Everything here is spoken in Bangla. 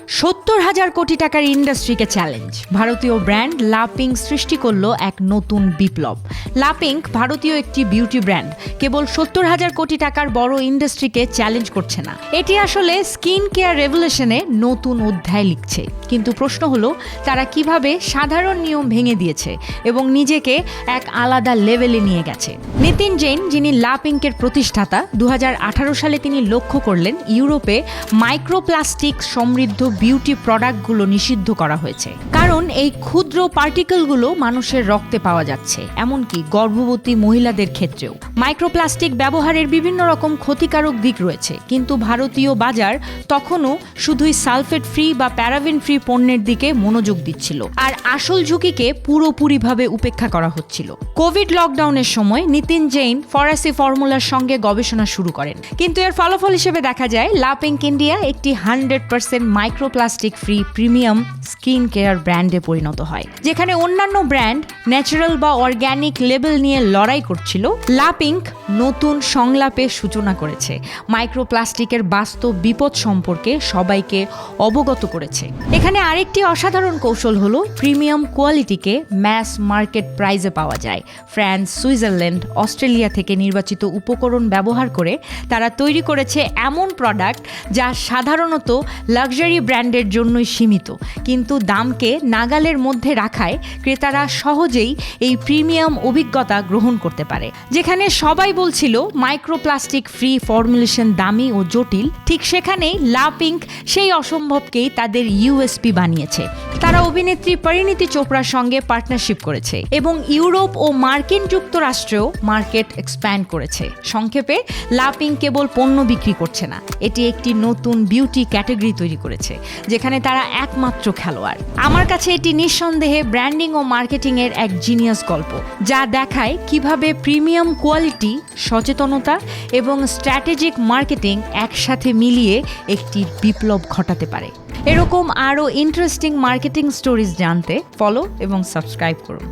৭০,০০০ কোটি টাকার ইন্ডাস্ট্রিকে চ্যালেঞ্জ। ভারতীয় ব্র্যান্ড লাপিঙ্ক সৃষ্টি করল এক নতুন বিপ্লব। লাপিঙ্ক ভারতীয় একটি বিউটি ব্র্যান্ড, কেবল ৭০,০০০ কোটি টাকার বড় ইন্ডাস্ট্রিকে চ্যালেঞ্জ করছে না। এটি আসলে স্কিন কেয়ার রেভলিউশনে নতুন অধ্যায় লিখছে। কিন্তু প্রশ্ন হলো, তারা কিভাবে সাধারণ নিয়ম ভেঙে দিয়েছে এবং নিজেকে এক আলাদা লেভেলে নিয়ে গেছে। নিতিন জৈন, যিনি লাপিঙ্কের প্রতিষ্ঠাতা, ২০১৮ সালে তিনি লক্ষ্য করলেন ইউরোপে মাইক্রোপ্লাস্টিক সমৃদ্ধ বিউটি প্রোডাক্টগুলো নিষিদ্ধ করা হয়েছে, কারণ এই ক্ষুদ্র পার্টিকেলগুলো মানুষের রক্তে পাওয়া যাচ্ছে, এমনকি গর্ভবতী মহিলাদের ক্ষেত্রেও। মাইক্রোপ্লাস্টিক ব্যবহারের বিভিন্ন রকম ক্ষতিকারক দিক রয়েছে, কিন্তু ভারতীয় বাজার তখনও শুধুই সালফেট ফ্রি বা প্যারাবিন ফ্রি পণ্যের দিকে মনোযোগ দিচ্ছিল, আর আসল ঝুঁকিকে পুরোপুরিভাবে উপেক্ষা করা হচ্ছিল। কোভিড লকডাউনের সময় নিতিন জৈন ফরাসি ফর্মুলার সঙ্গে গবেষণা শুরু করেন, কিন্তু এর ফলাফল হিসেবে দেখা যায় লাপিঙ্ক ইন্ডিয়া একটি 100% microplastic free premium skin care ব্র্যান্ডে পরিণত হয়। যেখানে অন্যান্য ব্র্যান্ড ন্যাচারাল বা অর্গ্যানিক লেবেল নিয়ে লড়াই করছিল, লাপিঙ্ক নতুন সংলাপের সূচনা করেছে। মাইক্রোপ্লাস্টিকের বাস্তব বিপদ সম্পর্কে সবাইকে অবগত করেছে। এখানে আরেকটি অসাধারণ কৌশল হলো প্রিমিয়াম কোয়ালিটিকে ম্যাস মার্কেট প্রাইসে পাওয়া যায়। ফ্রান্স, সুইজারল্যান্ড, অস্ট্রেলিয়া থেকে নির্বাচিত উপকরণ ব্যবহার করে তারা তৈরি করেছে এমন প্রোডাক্ট যা সাধারণত লাক্সারি ব্র্যান্ডের জন্যই সীমিত, কিন্তু দামকে নাগালের মধ্যে রাখায় ক্রেতারা সহজেই এই প্রিমিয়াম অভিজ্ঞতা গ্রহণ করতে পারে। যেখানে সবাই বলছিল মাইক্রোপ্লাস্টিক ফ্রি ফর্মুলেশন দামি ও জটিল, ঠিক সেখানেই লাপিঙ্ক সেই অসম্ভবকেই তাদের ইউএসপি বানিয়েছে। তারা অভিনেত্রী পরিণীতি চোপড়ার সঙ্গে পার্টনারশিপ করেছে এবং ইউরোপ ও মার্কিন যুক্তরাষ্ট্রেও মার্কেট এক্সপ্যান্ড করেছে। সংক্ষেপে, লাপিঙ্ক কেবল পণ্য বিক্রি করছে না, এটি একটি নতুন বিউটি ক্যাটাগরি তৈরি করেছে, যেখানে তারা একমাত্র খেলোয়াড়। আমার কাছে এটি নিঃসন্দেহে ব্র্যান্ডিং ও মার্কেটিং এর এক জিনিয়াস গল্প, যা দেখায় কিভাবে প্রিমিয়াম কোয়ালিটি, সচেতনতা এবং স্ট্র্যাটেজিক মার্কেটিং একসাথে মিলিয়ে একটি বিপ্লব ঘটাতে পারে। এরকম আরও ইন্টারেস্টিং মার্কেটিং স্টোরিজ জানতে ফলো এবং সাবস্ক্রাইব করুন।